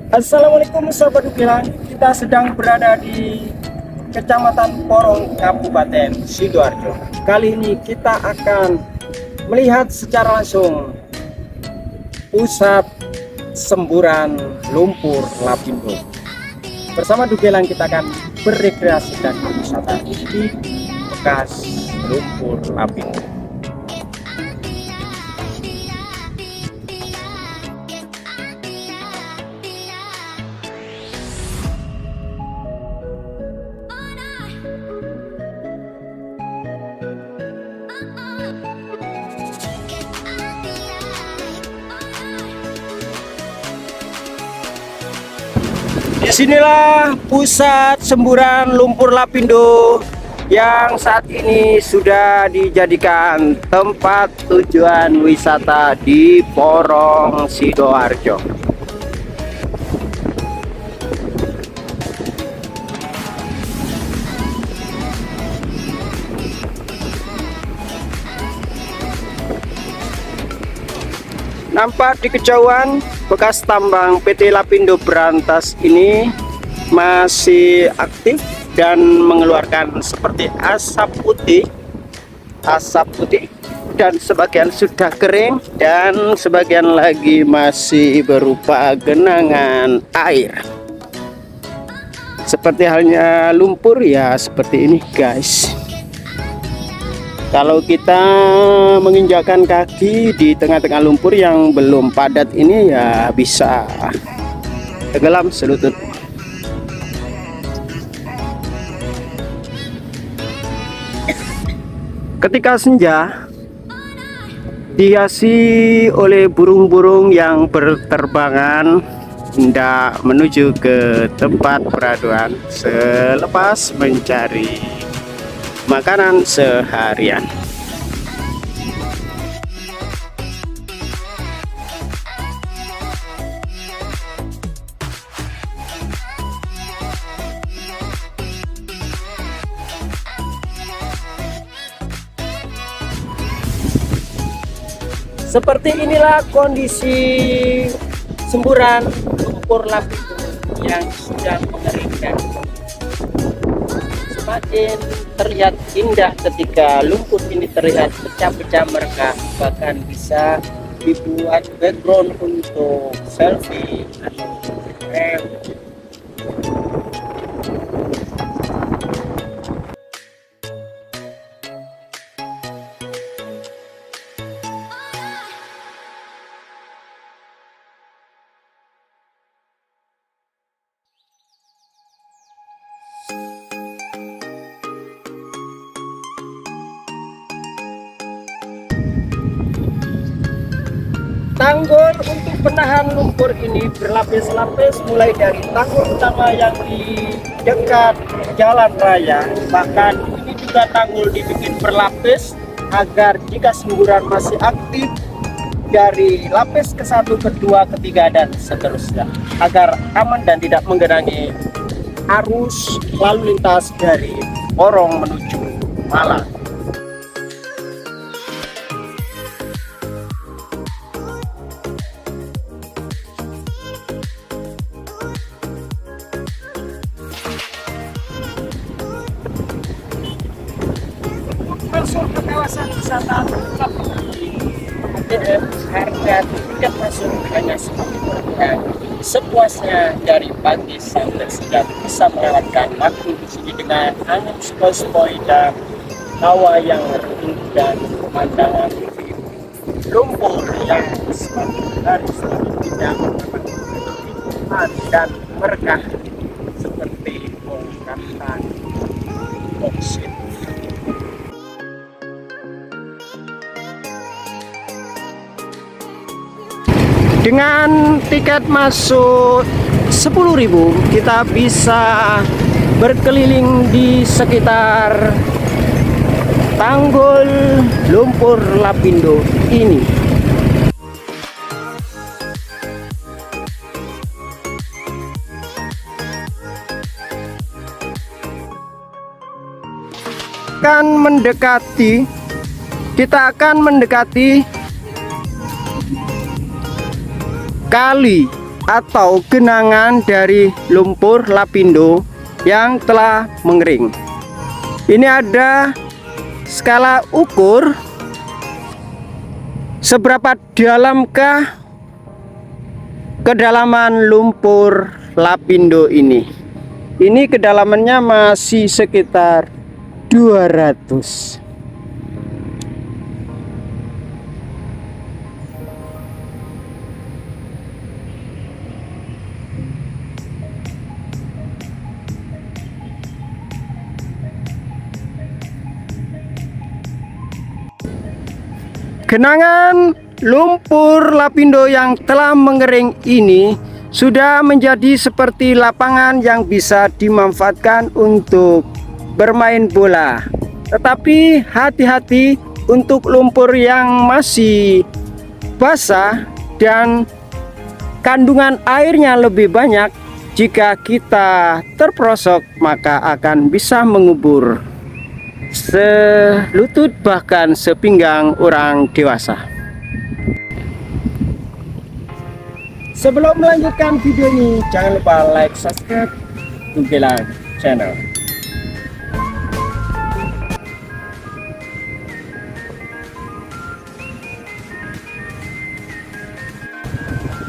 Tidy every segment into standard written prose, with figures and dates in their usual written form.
Assalamualaikum sahabat Ukiran, kita sedang berada di Kecamatan Porong, Kabupaten Sidoarjo. Kali ini kita akan melihat secara langsung pusat semburan lumpur Lapindo. Bersama Dugelang kita akan berrekreasi dan berwisata di bekas lumpur Lapindo. Disinilah pusat semburan lumpur Lapindo yang saat ini sudah dijadikan tempat tujuan wisata di Porong Sidoarjo. Nampak di kejauhan bekas tambang PT Lapindo Brantas ini masih aktif dan mengeluarkan seperti asap putih dan sebagian sudah kering dan sebagian lagi masih berupa genangan air. Seperti halnya lumpur ya, seperti ini guys. Kalau kita menginjakkan kaki di tengah-tengah lumpur yang belum padat ini ya bisa tenggelam selutut. Ketika senja dihiasi oleh burung-burung yang berterbangan hendak menuju ke tempat peraduan selepas mencari makanan seharian. Seperti inilah kondisi semburan lumpur Lapindo yang sudah mengeringkan. Semakin terlihat indah ketika lumpur ini terlihat pecah-pecah mereka, bahkan bisa dibuat background untuk selfie atau frame. Tanggul untuk penahan lumpur ini berlapis-lapis, mulai dari tanggul utama yang di dekat jalan raya, bahkan ini juga tanggul dibikin berlapis agar jika semburan masih aktif dari lapis ke satu, kedua, ketiga dan seterusnya, agar aman dan tidak menggenangi arus lalu lintas dari Porong menuju Malang. Masuk ke kawasan wisata ATM, harga tiket masuk hanya Rp10.000. Sepuasnya dari pagi sampai siang, bisa melewatkan waktu di sini dengan angin sepoi-sepoi dan hawa yang redup dan pemandangan lumpur yang semakin hari semakin indah dan berkah seperti bongkahan boksit. Dengan tiket masuk Rp10.000 kita bisa berkeliling di sekitar tanggul lumpur Lapindo ini. Kita akan mendekati kali atau genangan dari lumpur lapindo yang telah mengering. Ini ada skala ukur seberapa dalamkah kedalaman lumpur lapindo ini. Ini kedalamannya masih sekitar 200. Genangan lumpur lapindo yang telah mengering ini sudah menjadi seperti lapangan yang bisa dimanfaatkan untuk bermain bola. Tetapi hati-hati untuk lumpur yang masih basah dan kandungan airnya lebih banyak. Jika kita terperosok maka akan bisa mengubur selutut bahkan sepinggang orang dewasa. Sebelum melanjutkan video ini, jangan lupa like, subscribe Dugelang Channel.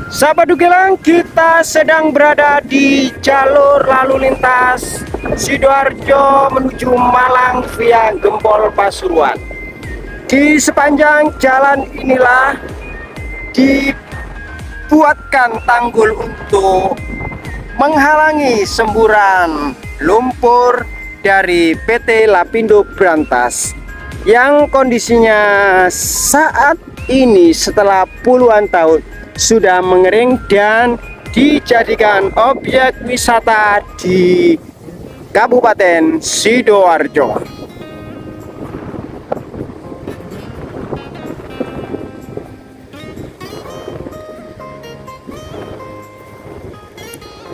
Sahabat Dugelang, kita sedang berada di jalur lalu lintas Sidoarjo menuju Malang via Gempol Pasuruan. Di sepanjang jalan inilah dibuatkan tanggul untuk menghalangi semburan lumpur dari PT Lapindo Brantas yang kondisinya saat ini setelah puluhan tahun sudah mengering dan dijadikan objek wisata di Kabupaten Sidoarjo.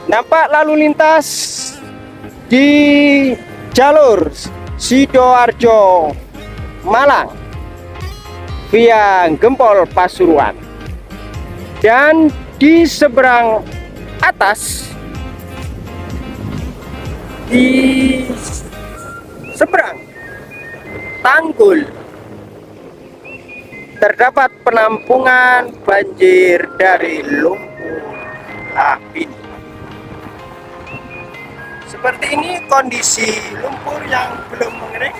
Nampak lalu lintas di jalur Sidoarjo Malang via Gempol Pasuruan. Dan di seberang atas, di seberang tanggul, terdapat penampungan banjir dari lumpur lapindo. Seperti ini kondisi lumpur yang belum mengering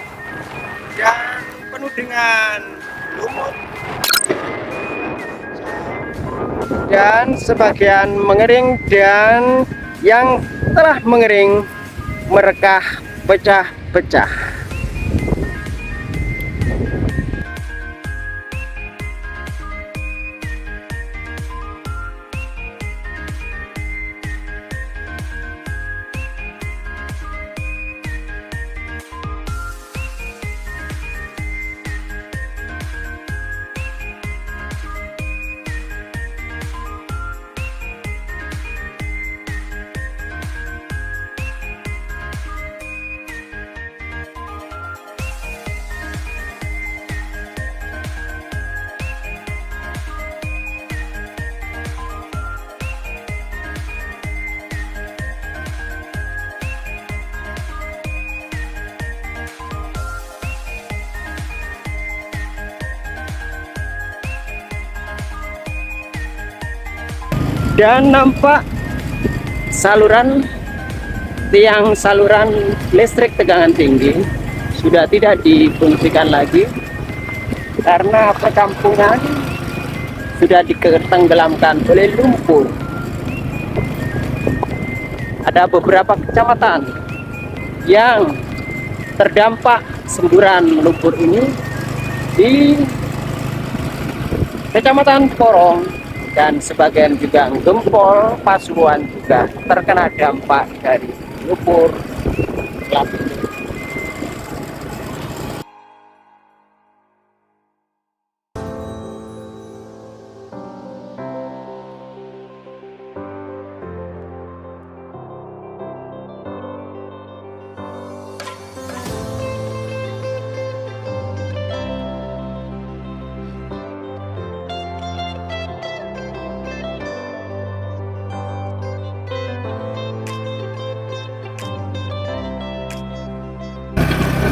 dan penuh dengan lumut, dan sebagian mengering, dan yang telah mengering merekah pecah-pecah. Dan nampak saluran saluran listrik tegangan tinggi sudah tidak difungsikan lagi karena perkampungan sudah ditenggelamkan oleh lumpur. Ada beberapa kecamatan yang terdampak semburan lumpur ini. Di Kecamatan Porong dan sebagian juga Gempol Pasuruan juga terkena dampak dari lumpur lapindo.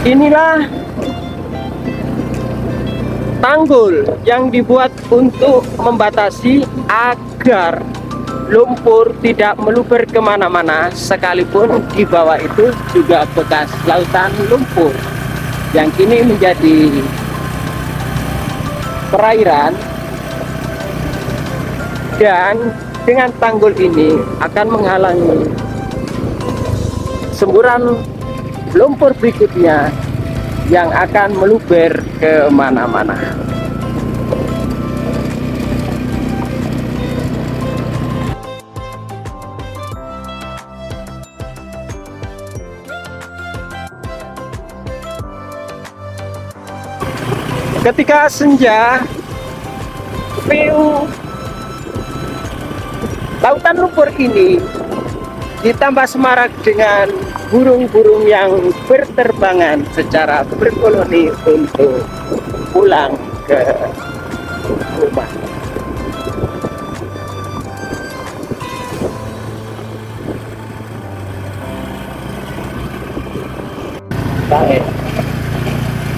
Inilah tanggul yang dibuat untuk membatasi agar lumpur tidak meluber kemana-mana, sekalipun di bawah itu juga bekas lautan lumpur yang kini menjadi perairan. Dan dengan tanggul ini akan menghalangi semburan lumpur berikutnya yang akan meluber ke mana-mana. Ketika senja, view lautan lumpur ini ditambah semarak dengan burung-burung yang berterbangan secara berkoloni untuk pulang ke rumah. Baik.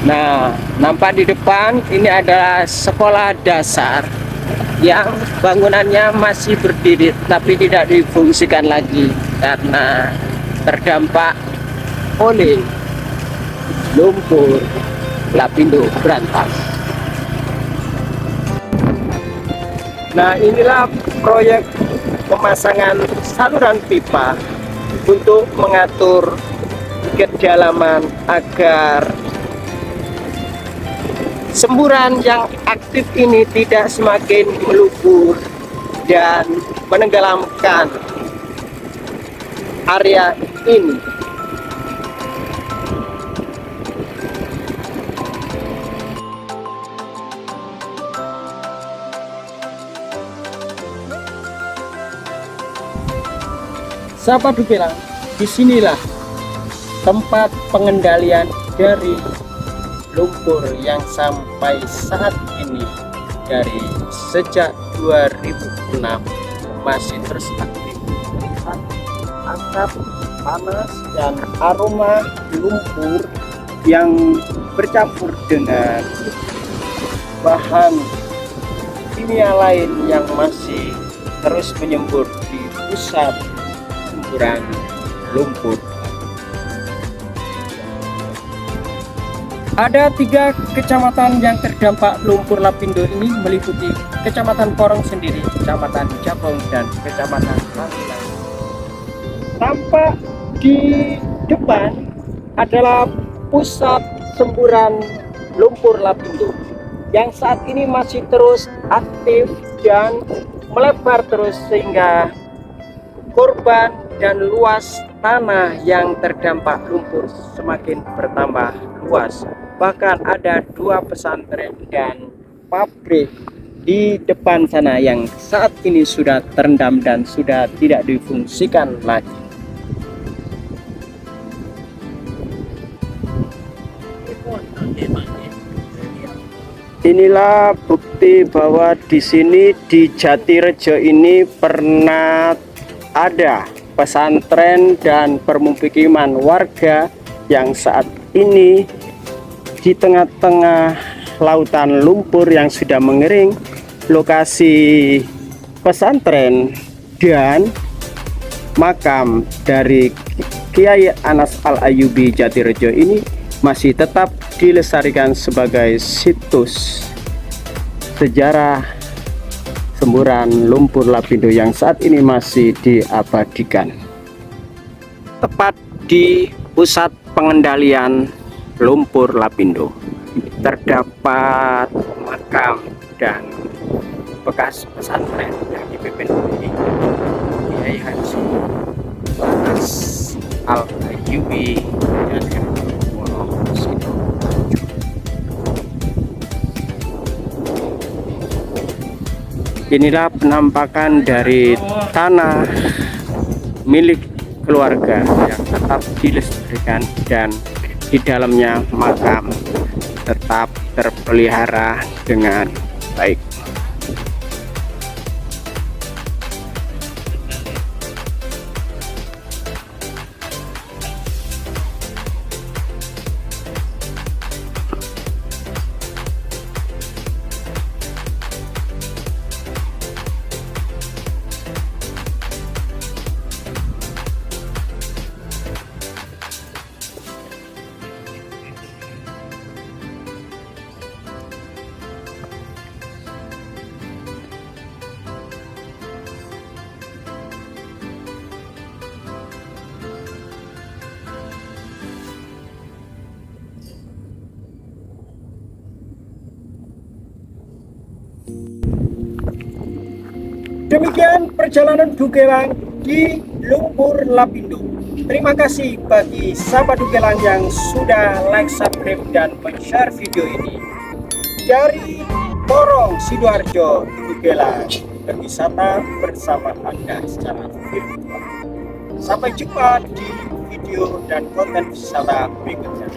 Nah, nampak di depan ini adalah sekolah dasar yang bangunannya masih berdiri tapi tidak difungsikan lagi karena terdampak oleh lumpur lapindo berantas. Nah, inilah proyek pemasangan saluran pipa untuk mengatur kedalaman agar semburan yang aktif ini tidak semakin meluber dan menenggelamkan area ini. Siapa bilang disinilah tempat pengendalian dari lumpur yang sampai saat ini dari sejak 2006 masih terus aktif. Asap panas dan aroma lumpur yang bercampur dengan bahan kimia lain yang masih terus menyembur di pusat semburan lumpur. Ada 3 kecamatan yang terdampak lumpur lapindo ini, meliputi Kecamatan Porong sendiri, Kecamatan Jabong, dan Kecamatan Rangilan. Tampak di depan adalah pusat semburan lumpur lapindo yang saat ini masih terus aktif dan melebar terus sehingga korban dan luas tanah yang terdampak lumpur semakin bertambah luas. Bahkan ada 2 pesantren dan pabrik di depan sana yang saat ini sudah terendam dan sudah tidak difungsikan lagi. Inilah bukti bahwa di sini di Jatirejo ini pernah ada pesantren dan permukiman warga yang saat ini di tengah-tengah lautan lumpur yang sudah mengering. Lokasi pesantren dan makam dari Kiai Anas Al-Ayyubi Jatirejo ini masih tetap dilestarikan sebagai situs sejarah semburan lumpur lapindo yang saat ini masih diabadikan. Tepat di pusat pengendalian lumpur lapindo terdapat makam dan bekas pesantren yang dipimpin oleh Kiai Haji Anas Al-Ayyubi dan inilah penampakan dari tanah milik keluarga yang tetap dilestarikan dan di dalamnya makam tetap terpelihara dengan baik. Demikian perjalanan Dugelang di Lumpur Lapindo. Terima kasih bagi sahabat Dugelang yang sudah like, subscribe, dan share video ini. Dari Porong Sidoarjo, Dugelang, berwisata bersama Anda secara virtual. Sampai jumpa di video dan konten wisata berikutnya.